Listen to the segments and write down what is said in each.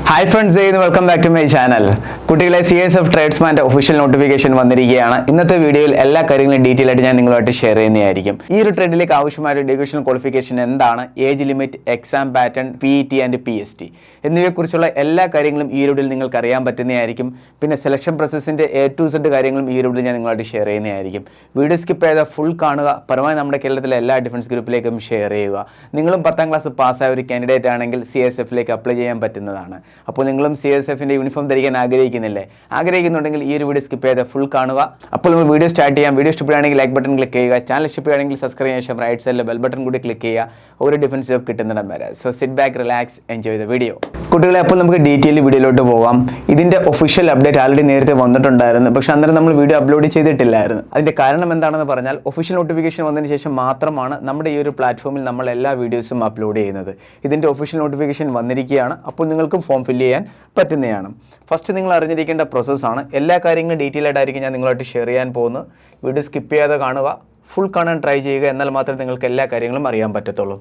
Hi friends, welcome back to my channel. കുട്ടികളെ CSF ട്രേഡ്സ്മാന്റെ official notification വന്നിരിക്കുകയാണ്. ഇന്നത്തെ വീഡിയോയിൽ എല്ലാ കാര്യങ്ങളും ഡീറ്റെയിൽ ആയിട്ട് ഞാൻ നിങ്ങളുമായിട്ട് ഷെയർ ചെയ്യുന്നതായിരിക്കും. ഈ ഒരു ട്രേഡിലേക്ക് ആവശ്യമായ എഡ്യൂക്കേഷൻ ക്വാളിഫിക്കേഷൻ എന്താണ്, age limit, exam pattern, PET and PST എന്നിവയെക്കുറിച്ചുള്ള എല്ലാ കാര്യങ്ങളും ഈ വീഡിയോയിൽ നിങ്ങൾക്ക് അറിയാൻ പറ്റുന്നതായിരിക്കും. പിന്നെ സെലക്ഷൻ പ്രോസസ്സിന്റെ A to Z കാര്യങ്ങളും ഈ വീഡിയോയിൽ ഞാൻ നിങ്ങളുമായിട്ട് ഷെയർ ചെയ്യുന്നതായിരിക്കും. വീഡിയോ സ്കിപ്പ് ചെയ്താൽ ഫുൾ കാണുക. പരമാവധി നമ്മുടെ കേരളത്തിലെ എല്ലാ ഡിഫൻസ് ഗ്രൂപ്പിലേക്കും ഷെയർ ചെയ്യുക. നിങ്ങളും 10ാം ക്ലാസ് പാസ്സായ ഒരു കാൻഡിഡേറ്റ് ആണെങ്കിൽ CSFലേക്ക് അപ്ലൈ ചെയ്യാൻ പറ്റുന്നതാണ്. അപ്പോൾ നിങ്ങളും CSFന്റെ യൂണിഫോം ധരിക്കാൻ ആഗ്രഹിക്കുന്നുണ്ടെങ്കിൽ ഈ ഒരു വീഡിയോ സ്കിപ്പ് ചെയ്ത് ഫുൾ കാണുക. അപ്പോൾ നമ്മൾ വീഡിയോ സ്റ്റാർട്ട് ചെയ്യാം. വീഡിയോ ഇഷ്ടപ്പെടുകയാണെങ്കിൽ ലൈക്ക് ബട്ടൺ ക്ലിക്ക് ചെയ്യുക. ചാനൽ ഇഷ്ടപ്പെടുകയാണെങ്കിൽ സബ്സ്ക്രൈബ് ചെയ്യാൻ ശേഷം റൈറ്റ് സൈഡിലെ ബെൽ ബട്ടൺ കൂടി ക്ലിക്ക് ചെയ്യുക. ഒരു ഡിഫൻസ് ജോബ് കിട്ടുന്നിടം വരെ. So sit back, relax, enjoy the video. കുട്ടികളെ, അപ്പോൾ നമുക്ക് ഡീറ്റെയിൽ വീഡിയോയിലോട്ട് പോകാം. ഇതിന്റെ ഒഫീഷ്യൽ അപ്ഡേറ്റ് ആൾറെഡി നേരത്തെ വന്നിട്ടുണ്ടായിരുന്നു, പക്ഷെ അന്നേരം നമ്മൾ വീഡിയോ അപ്ലോഡ് ചെയ്തിട്ടില്ലായിരുന്നു. അതിന്റെ കാരണം എന്താണെന്ന് പറഞ്ഞാൽ ഒഫീഷ്യൽ നോട്ടിഫിക്കേഷൻ വന്നതിന് ശേഷം മാത്രമാണ് നമ്മുടെ ഈ ഒരു പ്ലാറ്റ്ഫോമിൽ നമ്മൾ എല്ലാ വീഡിയോസും അപ്ലോഡ് ചെയ്യുന്നത്. ഇതിന്റെ ഒഫീഷ്യൽ നോട്ടിഫിക്കേഷൻ വന്നിരിക്കുകയാണ്. അപ്പോൾ നിങ്ങൾക്ക് ഫോം ഫില്ല് ചെയ്യാൻ പറ്റുന്നതാണ്. ഫസ്റ്റ് നിങ്ങൾ അറിഞ്ഞിരിക്കേണ്ട പ്രോസസ്സാണ്. എല്ലാ കാര്യങ്ങളും ഡീറ്റെയിൽ ആയിട്ടായിരിക്കും ഞാൻ നിങ്ങളായിട്ട് ഷെയർ ചെയ്യാൻ പോകുന്നത്. വീഡിയോ സ്കിപ്പ് ചെയ്യാതെ കാണുക, ഫുൾ കാണാൻ ട്രൈ ചെയ്യുക. എന്നാൽ മാത്രമേ നിങ്ങൾക്ക് എല്ലാ കാര്യങ്ങളും അറിയാൻ പറ്റത്തുള്ളൂ.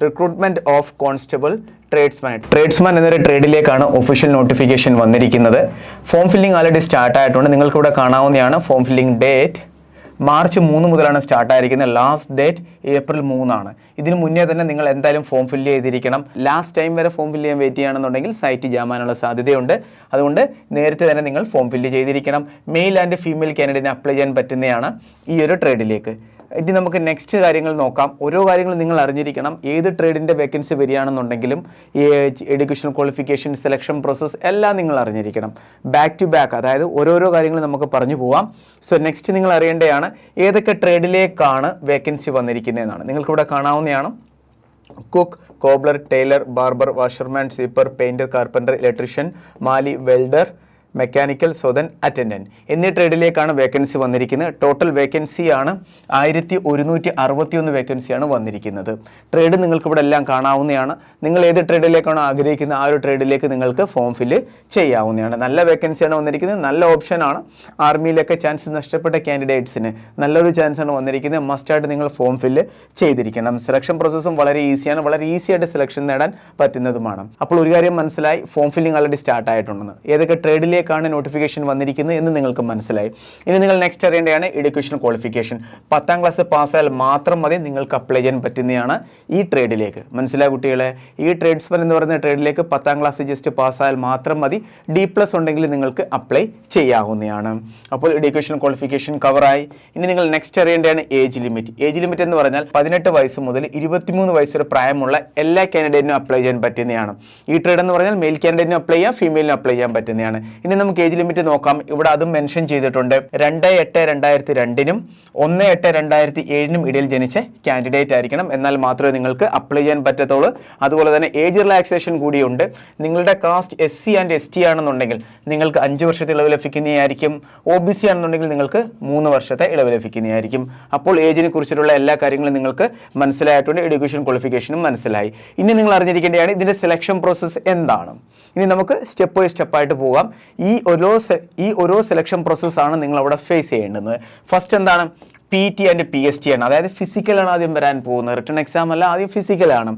റിക്രൂട്ട്മെന്റ് ഓഫ് കോൺസ്റ്റബിൾ ട്രേഡ്സ്മാൻ എന്നൊരു ട്രേഡിലേക്കാണ് ഒഫീഷ്യൽ നോട്ടിഫിക്കേഷൻ വന്നിരിക്കുന്നത്. ഫോം ഫില്ലിംഗ് ആൾറെഡി സ്റ്റാർട്ട് ആയിട്ടുണ്ട്. നിങ്ങൾക്കിവിടെ കാണാവുന്നതാണ്. ഫോം ഫില്ലിംഗ് ഡേറ്റ് മാർച്ച് 3 മുതലാണ് സ്റ്റാർട്ട് ആയിരിക്കുന്നത്. ലാസ്റ്റ് ഡേറ്റ് ഏപ്രിൽ 3 ആണ്. ഇതിന് മുന്നേ തന്നെ നിങ്ങൾ എന്തായാലും ഫോം ഫില്ല് ചെയ്തിരിക്കണം. ലാസ്റ്റ് ടൈം വരെ ഫോം ഫില്ല് ചെയ്യാൻ വെയിറ്റ് ചെയ്യുകയാണെന്നുണ്ടെങ്കിൽ സൈറ്റ് ജാമാനുള്ള സാധ്യതയുണ്ട്. അതുകൊണ്ട് നേരത്തെ തന്നെ നിങ്ങൾ ഫോം ഫില്ല് ചെയ്തിരിക്കണം. മെയിൽ ആൻഡ് ഫീമെയിൽ കാൻഡിഡേറ്റിന് അപ്ലൈ ചെയ്യാൻ പറ്റുന്നതാണ് ഈ ഒരു ട്രേഡിലേക്ക്. ഇനി നമുക്ക് നെക്സ്റ്റ് കാര്യങ്ങൾ നോക്കാം. ഓരോ കാര്യങ്ങളും നിങ്ങൾ അറിഞ്ഞിരിക്കണം. ഏത് ട്രേഡിൻ്റെ വേക്കൻസി വരികയാണെന്നുണ്ടെങ്കിലും age, education qualification, selection process എല്ലാം നിങ്ങൾ അറിഞ്ഞിരിക്കണം. ബാക്ക് ടു ബാക്ക്, അതായത് ഓരോരോ കാര്യങ്ങൾ നമുക്ക് പറഞ്ഞു പോവാം. സോ നെക്സ്റ്റ് നിങ്ങൾ അറിയേണ്ടതാണ് ഏതൊക്കെ ട്രേഡിലേക്കാണ് വേക്കൻസി വന്നിരിക്കുന്നതെന്നാണ്. നിങ്ങൾക്കിവിടെ കാണാവുന്നതാണ്. Cook, cobbler, tailor, barber, washerman, sweeper, painter, carpenter, electrician, mali, welder, mechanical, സ്വതൻ, അറ്റൻഡൻറ്റ് എന്നീ ട്രേഡിലേക്കാണ് വേക്കൻസി വന്നിരിക്കുന്നത്. ടോട്ടൽ വേക്കൻസിയാണ് 1161 വേക്കൻസിയാണ് വന്നിരിക്കുന്നത്. ട്രേഡ് നിങ്ങൾക്ക് ഇവിടെ എല്ലാം കാണാവുന്നതാണ്. നിങ്ങൾ ഏത് ട്രേഡിലേക്കാണോ ആഗ്രഹിക്കുന്നത് ആ ഒരു ട്രേഡിലേക്ക് നിങ്ങൾക്ക് ഫോം ഫില്ല് ചെയ്യാവുന്നതാണ്. നല്ല വേക്കൻസിയാണ് വന്നിരിക്കുന്നത്. നല്ല ഓപ്ഷനാണ്. ആർമിയിലൊക്കെ ചാൻസ് നഷ്ടപ്പെട്ട കാൻഡിഡേറ്റ്സിന് നല്ലൊരു ചാൻസാണ് വന്നിരിക്കുന്നത്. മസ്റ്റായിട്ട് നിങ്ങൾ ഫോം ഫില്ല് ചെയ്തിരിക്കണം. സെലക്ഷൻ പ്രോസസ്സും വളരെ ഈസിയാണ്. വളരെ ഈസി ആയിട്ട് സെലക്ഷൻ നേടാൻ പറ്റുന്നതുമാണ്. അപ്പോൾ ഒരു കാര്യം മനസ്സിലായി, ഫോം ഫില്ലിംഗ് ആൾറെഡി സ്റ്റാർട്ട് ആയിട്ടുണ്ടെന്ന്. ഏതൊക്കെ ട്രേഡിലേക്ക് നോട്ടിഫിക്കേഷൻ വന്നിരിക്കുന്നത് എന്ന് നിങ്ങൾക്ക് മനസ്സിലായി. ഇനി നിങ്ങൾ നെക്സ്റ്റ് അറിയേണ്ടതാണ് എഡ്യൂക്കേഷൻ ക്വാളിഫിക്കേഷൻ. 10ാം ക്ലാസ് പാസ്സായാൽ മാത്രം മതി നിങ്ങൾക്ക് അപ്ലൈ ചെയ്യാൻ പറ്റുന്നതാണ് ഈ ട്രേഡിലേക്ക്. മനസ്സിലായ കുട്ടികളെ? ഈ ട്രേഡ്സ്മാൻ എന്ന് പറയുന്ന ട്രേഡിലേക്ക് 10ാം ക്ലാസ് ജസ്റ്റ് പാസ്സായാൽ മാത്രം മതി. D+ ഉണ്ടെങ്കിൽ നിങ്ങൾക്ക് അപ്ലൈ ചെയ്യാവുന്നതാണ്. അപ്പോൾ എഡ്യൂക്കേഷൻ ക്വാളിഫിക്കേഷൻ കവറായി. ഇനി നിങ്ങൾ നെക്സ്റ്റ് അറിയേണ്ടതാണ് ഏജ് ലിമിറ്റ്. ഏജ് ലിമിറ്റ് എന്ന് പറഞ്ഞാൽ 18 വയസ്സ് മുതൽ 23 വയസ്സ് വരെ പ്രായമുള്ള എല്ലാ കാൻഡിഡേറ്റിനും അപ്ലൈ ചെയ്യാൻ പറ്റുന്നതാണ്. ഈ ട്രേഡ് എന്ന് പറഞ്ഞാൽ മെയിൽ കാൻഡിഡേറ്റിനും അപ്ലൈ ചെയ്യാം, ഫീമെയിലിനും അപ്ലൈ ചെയ്യാൻ പറ്റുന്നതാണ്. ഇനി നമുക്ക് ഏജ് ലിമിറ്റ് നോക്കാം. ഇവിടെ അതും മെൻഷൻ ചെയ്തിട്ടുണ്ട്. 2/8/2002 1/8/2007 ഇടയിൽ ജനിച്ച കാൻഡിഡേറ്റ് ആയിരിക്കണം. എന്നാൽ മാത്രമേ നിങ്ങൾക്ക് അപ്ലൈ ചെയ്യാൻ പറ്റത്തുള്ളൂ. അതുപോലെ തന്നെ ഏജ് റിലാക്സേഷൻ കൂടിയുണ്ട്. നിങ്ങളുടെ കാസ്റ്റ് SC ആൻഡ് ST ആണെന്നുണ്ടെങ്കിൽ നിങ്ങൾക്ക് 5 വർഷത്തെ ഇളവ് ലഭിക്കുന്നതായിരിക്കും. OBC ആണെന്നുണ്ടെങ്കിൽ നിങ്ങൾക്ക് 3 വർഷത്തെ ഇളവ് ലഭിക്കുന്നതായിരിക്കും. അപ്പോൾ ഏജിനെ കുറിച്ചിട്ടുള്ള എല്ലാ കാര്യങ്ങളും നിങ്ങൾക്ക് മനസ്സിലായിട്ടുണ്ട്. എഡ്യൂക്കേഷൻ ക്വാളിഫിക്കേഷനും മനസ്സിലായി. ഇനി നിങ്ങൾ അറിഞ്ഞിരിക്കേണ്ടതാണ് ഇതിന്റെ സെലക്ഷൻ പ്രോസസ്സ് എന്താണ്. ഇനി നമുക്ക് സ്റ്റെപ്പ് ബൈ സ്റ്റെപ്പായിട്ട് പോകാം. ഈ ഓരോ സെലക്ഷൻ പ്രോസസ്സാണ് നിങ്ങൾ അവിടെ ഫേസ് ചെയ്യേണ്ടത്. ഫസ്റ്റ് എന്താണ്? PET ആൻഡ് PST ആണ്. അതായത് ഫിസിക്കലാണ് ആദ്യം വരാൻ പോകുന്നത്. റിട്ടൺ എക്സാം അല്ല, ആദ്യം ഫിസിക്കലാണ്.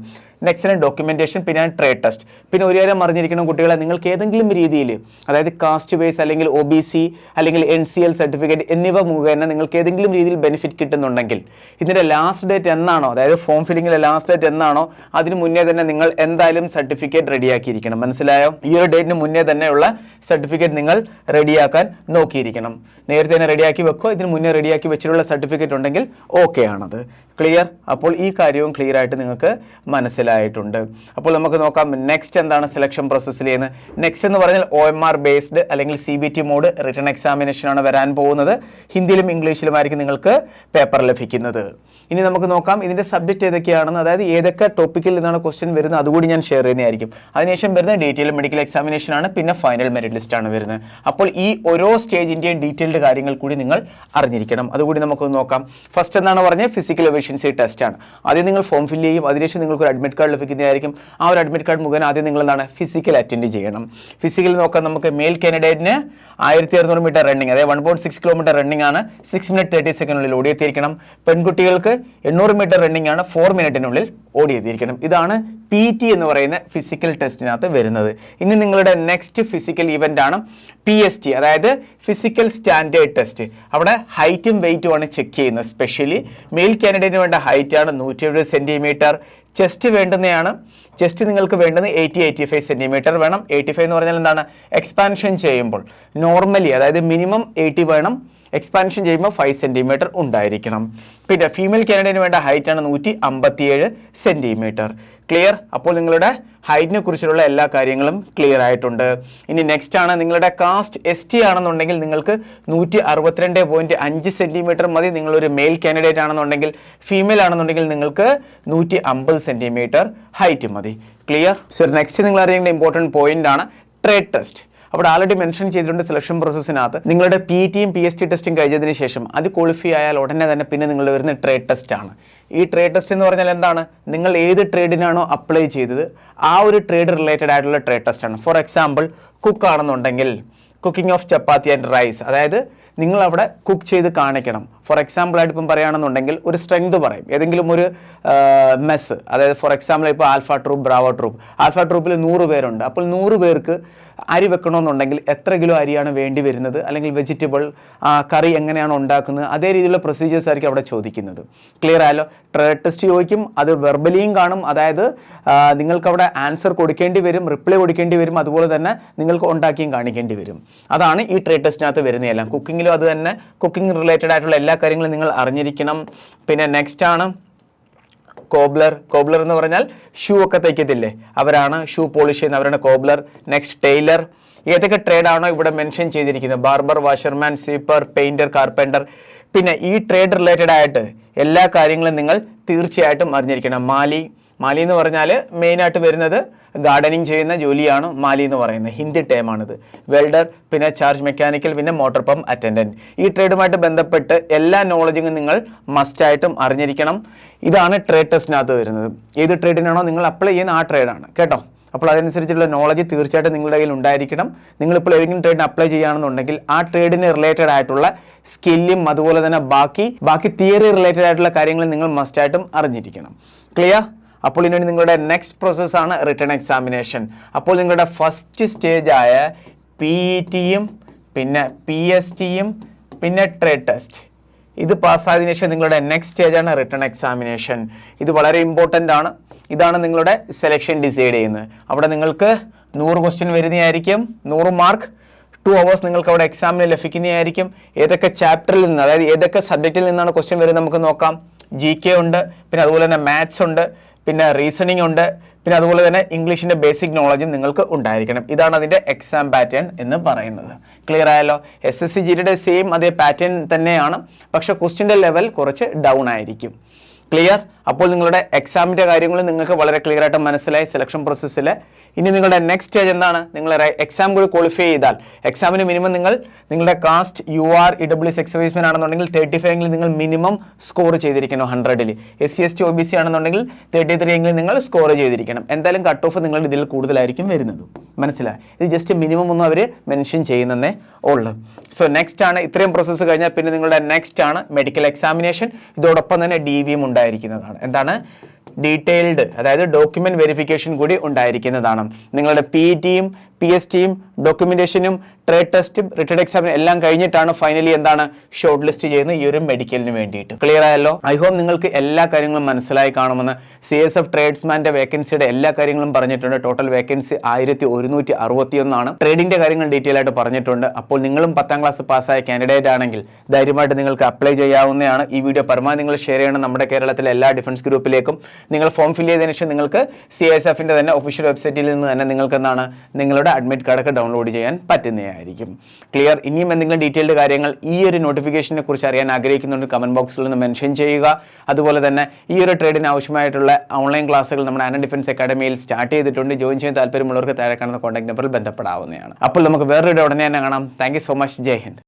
നെക്സ്റ്റ് ഡോക്യുമെന്റേഷൻ, പിന്നെ ട്രേഡ് ടെസ്റ്റ്. പിന്നെ ഒരു കാര്യം അറിഞ്ഞിരിക്കണം കുട്ടികളെ, നിങ്ങൾക്ക് ഏതെങ്കിലും രീതിയിൽ അതായത് കാസ്റ്റ് ബേസ് അല്ലെങ്കിൽ OBC അല്ലെങ്കിൽ NCL സർട്ടിഫിക്കറ്റ് എന്നിവ മുഖേന നിങ്ങൾക്ക് ഏതെങ്കിലും രീതിയിൽ ബെനിഫിറ്റ് കിട്ടുന്നുണ്ടെങ്കിൽ ഇതിൻ്റെ ലാസ്റ്റ് ഡേറ്റ് എന്നാണോ, അതായത് ഫോം ഫില്ലിങ്ങിലെ ലാസ്റ്റ് ഡേറ്റ് എന്നാണോ അതിന് മുന്നേ തന്നെ നിങ്ങൾ എന്തായാലും സർട്ടിഫിക്കറ്റ് റെഡിയാക്കിയിരിക്കണം. മനസ്സിലായോ? ഈ ഒരു ഡേറ്റിന് മുന്നേ തന്നെയുള്ള സർട്ടിഫിക്കറ്റ് നിങ്ങൾ റെഡിയാക്കാൻ നോക്കിയിരിക്കണം. നേരത്തെ തന്നെ റെഡിയാക്കി വെക്കുക. ഇതിന് മുന്നേ റെഡിയാക്കി വെച്ചിട്ടുള്ള സർട്ടിഫിക്കറ്റ് ഉണ്ടെങ്കിൽ ഓക്കെ ആണത്. ക്ലിയർ? അപ്പോൾ ഈ കാര്യവും ക്ലിയർ ആയിട്ട് നിങ്ങൾക്ക് മനസ്സിലായിട്ടുണ്ട്. അപ്പോൾ നമുക്ക് നോക്കാം നെക്സ്റ്റ് എന്താണ് സെലക്ഷൻ പ്രോസസ്സിൽ ചെയ്യുന്നത്. നെക്സ്റ്റ് എന്ന് പറഞ്ഞാൽ OMR ബേസ്ഡ് അല്ലെങ്കിൽ CBT മോഡ് റിട്ടൺ എക്സാമിനേഷൻ ആണ് വരാൻ പോകുന്നത്. ഹിന്ദിയിലും ഇംഗ്ലീഷിലുമായിരിക്കും നിങ്ങൾക്ക് പേപ്പർ ലഭിക്കുന്നത്. ഇനി നമുക്ക് നോക്കാം ഇതിന്റെ സബ്ജക്റ്റ് ഏതൊക്കെയാണെന്ന്, അതായത് ഏതൊക്കെ ടോപ്പിക്കിൽ നിന്നാണ് ക്വസ്റ്റ്യൻ വരുന്നത് അതുകൂടി ഞാൻ ഷെയർ ചെയ്യുന്നതായിരിക്കും. അതിനുശേഷം വരുന്ന ഡീറ്റെയിൽ മെഡിക്കൽ എക്സാമിനേഷൻ ആണ്, പിന്നെ ഫൈനൽ മെറിറ്റ് ലിസ്റ്റ് ആണ് വരുന്നത്. അപ്പോൾ ഈ ഓരോ സ്റ്റേജിന്റെയും ഡീറ്റെയിൽഡ് കാര്യങ്ങൾ കൂടി നിങ്ങൾ അറിഞ്ഞിരിക്കണം. അതുകൂടി നമുക്ക് നോക്കാം. ഫസ്റ്റ് എന്താണ് പറഞ്ഞത്? ഫിസിക്കൽ എഫിഷ്യൻസി ടെസ്റ്റ് ആണ്. ആദ്യം നിങ്ങൾ ഫോം ഫില്ല് ചെയ്യും. അതിനുശേഷം നിങ്ങൾക്ക് ഒരു അഡ്മിറ്റ് കാർഡ് ലഭിക്കുന്നതായിരിക്കും. ആ ഒരു അഡ്മിറ്റ് കാർഡ് മുഖേന ആദ്യം നിങ്ങൾ എന്താണ് ഫിസിക്കൽ അറ്റൻഡ് ചെയ്യണം. ഫിസിക്കൽ നോക്കാം നമുക്ക്. മെയിൽ കാൻഡിഡേറ്റിന് 1600 മീറ്റർ റണ്ണിങ്, അതായത് 1.6 കിലോമീറ്റർ റണ്ണിങ് ആണ്, 6 മിനിറ്റ് 30 സെക്കൻഡിനുള്ളിൽ ഓടിയെത്തിയിരിക്കണം. പെൺകുട്ടികൾക്ക് 800 മീറ്റർ റണ്ണിങ് ആണ്, 4 മിനിറ്റിനുള്ളിൽ ഓടിയെത്തിയിരിക്കണം. ഇതാണ് PT എന്ന് പറയുന്ന ഫിസിക്കൽ ടെസ്റ്റിനകത്ത് വരുന്നത്. ഇനി നിങ്ങളുടെ നെക്സ്റ്റ് ഫിസിക്കൽ ഇവന്റ് ആണ് PST, അതായത് ഫിസിക്കൽ സ്റ്റാൻഡേർഡ് ടെസ്റ്റ്. അവിടെ ഹൈറ്റും വെയിറ്റും ആണ് ചെക്ക് ചെയ്യുന്നത്. സ്പെഷ്യലി മെയിൽ കാൻഡിഡേറ്റിന് വേണ്ട ഹൈറ്റ് ആണ് 170 സെന്റിമീറ്റർ. ചെസ്റ്റ് വേണ്ടുന്നതാണ്. ചെസ്റ്റ് നിങ്ങൾക്ക് വേണ്ടത് 80-85 സെന്റിമീറ്റർ വേണം. 85 എന്ന് പറഞ്ഞാൽ എന്താണ്, എക്സ്പാൻഷൻ ചെയ്യുമ്പോൾ നോർമലി അതായത് മിനിമം 80 വേണം, എക്സ്പാൻഷൻ ചെയ്യുമ്പോൾ 5 സെന്റിമീറ്റർ ഉണ്ടായിരിക്കണം. പിന്നെ ഫീമെയിൽ കാൻഡിഡേറ്റിന് വേണ്ട ഹൈറ്റ് ആണ് 157 സെന്റിമീറ്റർ. ക്ലിയർ? അപ്പോൾ നിങ്ങളുടെ ഹൈറ്റിനെ കുറിച്ചുള്ള എല്ലാ കാര്യങ്ങളും ക്ലിയർ ആയിട്ടുണ്ട്. ഇനി നെക്സ്റ്റ് ആണ് നിങ്ങളുടെ കാസ്റ്റ് ST ആണെന്നുണ്ടെങ്കിൽ നിങ്ങൾക്ക് 162.5 സെന്റിമീറ്റർ മതി. നിങ്ങളൊരു മെയിൽ കാൻഡിഡേറ്റ് ആണെന്നുണ്ടെങ്കിൽ, ഫീമെയിൽ ആണെന്നുണ്ടെങ്കിൽ നിങ്ങൾക്ക് 150 സെന്റിമീറ്റർ ഹൈറ്റ് മതി. ക്ലിയർ? സോ നെക്സ്റ്റ് നിങ്ങൾ അറിയേണ്ട ഇമ്പോർട്ടൻറ്റ് പോയിന്റ് ആണ് ട്രേഡ് ടെസ്റ്റ്. അവിടെ ആൾറെഡി മെൻഷൻ ചെയ്തിട്ടുണ്ട് സെലക്ഷൻ പ്രോസസ്സിനകത്ത് നിങ്ങളുടെ PTയും PST ടെസ്റ്റും കഴിഞ്ഞതിന് ശേഷം അത് ക്വാളിഫൈ ആയാൽ ഉടനെ തന്നെ പിന്നെ നിങ്ങൾ വരുന്ന ട്രേഡ് ടെസ്റ്റ് ആണ്. ഈ ട്രേഡ് ടെസ്റ്റ് എന്ന് പറഞ്ഞാൽ എന്താണ്, നിങ്ങൾ ഏത് ട്രേഡിനാണോ അപ്ലൈ ചെയ്തത് ആ ഒരു ട്രേഡ് റിലേറ്റഡ് ആയിട്ടുള്ള ട്രേഡ് ടെസ്റ്റ് ആണ്. ഫോർ എക്സാമ്പിൾ കുക്ക് ആണെന്നുണ്ടെങ്കിൽ cooking of chapati and rice, അതായത് നിങ്ങൾ അവിടെ കുക്ക് ചെയ്ത് കാണിക്കണം. ഫോർ എക്സാമ്പിൾ ആയിട്ട് ഇപ്പം പറയുകയാണെന്നുണ്ടെങ്കിൽ ഒരു സ്ട്രെങ്ത് പറയും, ഏതെങ്കിലും ഒരു മെസ്സ്, അതായത് ഫോർ എക്സാമ്പിൾ ഇപ്പോൾ alpha troop, bravo troop. Alpha ട്രൂപ്പിൽ 100 പേരുണ്ട്. അപ്പോൾ 100 പേർക്ക് അരി വെക്കണമെന്നുണ്ടെങ്കിൽ എത്ര കിലോ അരിയാണ് വേണ്ടി വരുന്നത്, അല്ലെങ്കിൽ വെജിറ്റബിൾ കറി എങ്ങനെയാണ് ഉണ്ടാക്കുന്നത്, അതേ രീതിയിലുള്ള പ്രൊസീജിയേഴ്സ് ആയിരിക്കും അവിടെ ചോദിക്കുന്നത്. ക്ലിയർ ആയല്ലോ? ട്രേഡ് ടെസ്റ്റ് ചോദിക്കും, അത് വെർബലിയും കാണും, അതായത് നിങ്ങൾക്ക് അവിടെ ആൻസർ കൊടുക്കേണ്ടി വരും, റിപ്ലൈ കൊടുക്കേണ്ടി വരും, അതുപോലെ തന്നെ നിങ്ങൾക്ക് ഉണ്ടാക്കിയും കാണിക്കേണ്ടി വരും. അതാണ് ഈ ട്രേഡ് ടെസ്റ്റിനകത്ത് വരുന്നതെല്ലാം. കുക്കിങ്ങിലും അത് തന്നെ, കുക്കിംഗ് റിലേറ്റഡ് ആയിട്ടുള്ള എല്ലാ കാര്യങ്ങളും നിങ്ങൾ അറിഞ്ഞിരിക്കണം. പിന്നെ നെക്സ്റ്റ് ആണ് കോബ്ലർ. കോബ്ലർ എന്ന് പറഞ്ഞാൽ ഷൂ ഒക്കെ തയ്ക്കത്തില്ലേ, അവരാണ് ഷൂ പോളിഷ് ചെയ്യുന്ന, അവരാണ് കോബ്ലർ. Next Taylor. ഏതൊക്കെ ട്രേഡാണോ ഇവിടെ മെൻഷൻ ചെയ്തിരിക്കുന്നത്, barber, washerman, sweeper, painter, carpenter. പിന്നെ ഈ ട്രേഡ് റിലേറ്റഡ് ആയിട്ട് എല്ലാ കാര്യങ്ങളും നിങ്ങൾ തീർച്ചയായിട്ടും അറിഞ്ഞിരിക്കണം. മാലി എന്ന് പറഞ്ഞാൽ മെയിനായിട്ട് വരുന്നത് ഗാർഡനിങ് ചെയ്യുന്ന ജോലിയാണ് മാലി എന്ന് പറയുന്നത്, ഹിന്ദി ടേമാണിത്. വെൽഡർ, പിന്നെ ചാർജ് മെക്കാനിക്കൽ, പിന്നെ മോട്ടോർ പമ്പ് അറ്റൻഡൻറ്റ്. ഈ ട്രേഡുമായിട്ട് ബന്ധപ്പെട്ട് എല്ലാ നോളജിങ്ങും നിങ്ങൾ മസ്റ്റായിട്ടും അറിഞ്ഞിരിക്കണം. ഇതാണ് ട്രേഡ് ടെസ്റ്റിനകത്ത് വരുന്നത്. ഏത് ട്രേഡിനാണോ നിങ്ങൾ അപ്ലൈ ചെയ്യുന്ന ആ ട്രേഡാണ് കേട്ടോ. അപ്പോൾ അതനുസരിച്ചുള്ള നോളജ് തീർച്ചയായിട്ടും നിങ്ങളുടെ കയ്യിൽ ഉണ്ടായിരിക്കണം. നിങ്ങളിപ്പോൾ ഏതെങ്കിലും ട്രേഡിന് അപ്ലൈ ചെയ്യുകയാണെന്നുണ്ടെങ്കിൽ ആ ട്രേഡിന് റിലേറ്റഡ് ആയിട്ടുള്ള സ്കില്ലും അതുപോലെ തന്നെ ബാക്കി തിയറി റിലേറ്റഡ് ആയിട്ടുള്ള കാര്യങ്ങൾ നിങ്ങൾ മസ്റ്റായിട്ടും അറിഞ്ഞിരിക്കണം. ക്ലിയർ? അപ്പോൾ ഇനി നിങ്ങളുടെ നെക്സ്റ്റ് പ്രോസസ്സാണ് റിട്ടേൺ എക്സാമിനേഷൻ. അപ്പോൾ നിങ്ങളുടെ ഫസ്റ്റ് സ്റ്റേജായ PETയും പിന്നെ PSTയും പിന്നെ ട്രേഡ് ടെസ്റ്റ് ഇത് പാസ്സായതിനു ശേഷം നിങ്ങളുടെ നെക്സ്റ്റ് സ്റ്റേജാണ് റിട്ടേൺ എക്സാമിനേഷൻ. ഇത് വളരെ ഇമ്പോർട്ടൻ്റ് ആണ്. ഇതാണ് നിങ്ങളുടെ സെലക്ഷൻ ഡിസൈഡ് ചെയ്യുന്നത്. അവിടെ നിങ്ങൾക്ക് 100 ക്വസ്റ്റ്യൻ വരുന്നതായിരിക്കും, 100 മാർക്ക്, 2 hours നിങ്ങൾക്ക് അവിടെ എക്സാമിന് ലഭിക്കുന്നതായിരിക്കും. ഏതൊക്കെ ചാപ്റ്ററിൽ നിന്ന്, അതായത് ഏതൊക്കെ സബ്ജക്റ്റിൽ നിന്നാണ് ക്വസ്റ്റ്യൻ വരുന്നത് നമുക്ക് നോക്കാം. GK ഉണ്ട്, പിന്നെ അതുപോലെ തന്നെ മാത്സ് ഉണ്ട്, പിന്നെ റീസണിങ് ഉണ്ട്, പിന്നെ അതുപോലെ തന്നെ ഇംഗ്ലീഷിൻ്റെ ബേസിക് നോളജും നിങ്ങൾക്ക് ഉണ്ടായിരിക്കണം. ഇതാണ് അതിൻ്റെ എക്സാം പാറ്റേൺ എന്ന് പറയുന്നത്. ക്ലിയർ ആയല്ലോ? SSC GDയുടെ സെയിം അതേ പാറ്റേൺ തന്നെയാണ്, പക്ഷേ ക്വസ്റ്റ്യൻ്റെ ലെവൽ കുറച്ച് ഡൗൺ ആയിരിക്കും. ക്ലിയർ? അപ്പോൾ നിങ്ങളുടെ എക്സാമിൻ്റെ കാര്യങ്ങൾ നിങ്ങൾക്ക് വളരെ ക്ലിയർ ആയിട്ട് മനസ്സിലായി സെലക്ഷൻ പ്രോസസ്സിൽ. ഇനി നിങ്ങളുടെ നെക്സ്റ്റ് സ്റ്റേജ് എന്താണ്, നിങ്ങൾ എക്സാം കൂടി ക്വാളിഫൈ ചെയ്താൽ എക്സാമിന് മിനിമം നിങ്ങളുടെ കാസ്റ്റ് UR EWS എക്സർവീസ്മെൻ ആണെന്നുണ്ടെങ്കിൽ 35 എങ്കിലും നിങ്ങൾ മിനിമം സ്കോർ ചെയ്തിരിക്കണം 100-ൽ. SC ST OBC ആണെന്നുണ്ടെങ്കിൽ 33 എങ്കിലും നിങ്ങൾ സ്കോർ ചെയ്തിരിക്കണം. എന്തായാലും കട്ട് ഓഫ് നിങ്ങളുടെ ഇതിൽ കൂടുതലായിരിക്കും വരുന്നത്. മനസ്സിലായി? ഇത് ജസ്റ്റ് മിനിമം ഒന്നും അവർ മെൻഷൻ ചെയ്യുന്നതേ ഉള്ളൂ. സോ നെക്സ്റ്റ് ആണ്, ഇത്രയും പ്രോസസ്സ് കഴിഞ്ഞാൽ പിന്നെ നിങ്ങളുടെ നെക്സ്റ്റ് ആണ് മെഡിക്കൽ എക്സാമിനേഷൻ. ഇതോടൊപ്പം തന്നെ DVയും ഉണ്ടായിരിക്കുന്നതാണ്. എന്താണ്? ഡീറ്റെയിൽഡ്, അതായത് ഡോക്യുമെന്റ് വെരിഫിക്കേഷൻ കൂടി ഉണ്ടായിരിക്കുന്നതാണ്. നിങ്ങളുടെ PETയും PSTയും ഡോക്യുമെന്റേഷനും ട്രേഡ് ടെസ്റ്റും റിട്ടേൺ എക്സാമിനും എല്ലാം കഴിഞ്ഞിട്ടാണ് ഫൈനലി എന്താണ് ഷോർട്ട് ലിസ്റ്റ് ചെയ്യുന്നത് ഈ ഒരു മെഡിക്കലിന് വേണ്ടിയിട്ട്. ക്ലിയർ ആയല്ലോ? ഐ ഹോപ്പ് നിങ്ങൾക്ക് എല്ലാ കാര്യങ്ങളും മനസ്സിലായി കാണുമെന്ന്. CSF ട്രേഡ്സ്മാന്റെ വേക്കൻസിയുടെ എല്ലാ കാര്യങ്ങളും പറഞ്ഞിട്ടുണ്ട്. ടോട്ടൽ വേക്കൻസി 1161 ആണ്. ട്രേഡിന്റെ കാര്യങ്ങൾ ഡീറ്റെയിൽ ആയിട്ട് പറഞ്ഞിട്ടുണ്ട്. അപ്പോൾ നിങ്ങളും 10ാം ക്ലാസ് പാസ്സായ കാൻഡിഡേറ്റ് ആണെങ്കിൽ ധൈര്യമായിട്ട് നിങ്ങൾക്ക് അപ്ലൈ ചെയ്യാവുന്നതാണ്. ഈ വീഡിയോ പരമാവധി നിങ്ങൾ ഷെയർ ചെയ്യണം. നമ്മുടെ കേരളത്തിലെ എല്ലാ ഡിഫൻസ് ഗ്രൂപ്പിലേക്കും നിങ്ങൾ ഫോം ഫിൽ ചെയ്തതിനു ശേഷം നിങ്ങൾക്ക് CSFന്റെ തന്നെ ഒഫീഷ്യൽ വെബ്സൈറ്റിൽ നിന്ന് തന്നെ നിങ്ങൾക്ക് എന്താണ് നിങ്ങളുടെ അഡ്മിറ്റ് കാർഡൊക്കെ ഡൗൺലോഡ് ചെയ്യാൻ പറ്റുന്നതായിരിക്കും. ക്ലിയർ? ഇനിയും എന്തെങ്കിലും ഡീറ്റെയിൽഡ് കാര്യങ്ങൾ ഈ ഒരു നോട്ടിഫിക്കേഷനെ കുറിച്ച് അറിയാൻ ആഗ്രഹിക്കുന്നുണ്ട് കമന്റ് ബോക്സിൽ നിന്ന് മെൻഷൻ ചെയ്യുക. അതുപോലെ തന്നെ ഈ ഒരു ട്രേഡിന് ആവശ്യമായിട്ടുള്ള ഓൺലൈൻ ക്ലാസ്സുകൾ നമ്മുടെ ആനന്ദ് ഡിഫൻസ് അക്കാഡമിയിൽ സ്റ്റാർട്ട് ചെയ്തിട്ടുണ്ട്. ജോയിൻ ചെയ്യാൻ താല്പര്യമുള്ളവർക്ക് താഴെ കാണുന്ന കോൺടാക്ട് നമ്പറിൽ ബന്ധപ്പെടാവുന്നതാണ്. അപ്പോൾ നമുക്ക് വേറൊരു ഉടനെ തന്നെ കാണാം. Thank you so much. Jai Hind.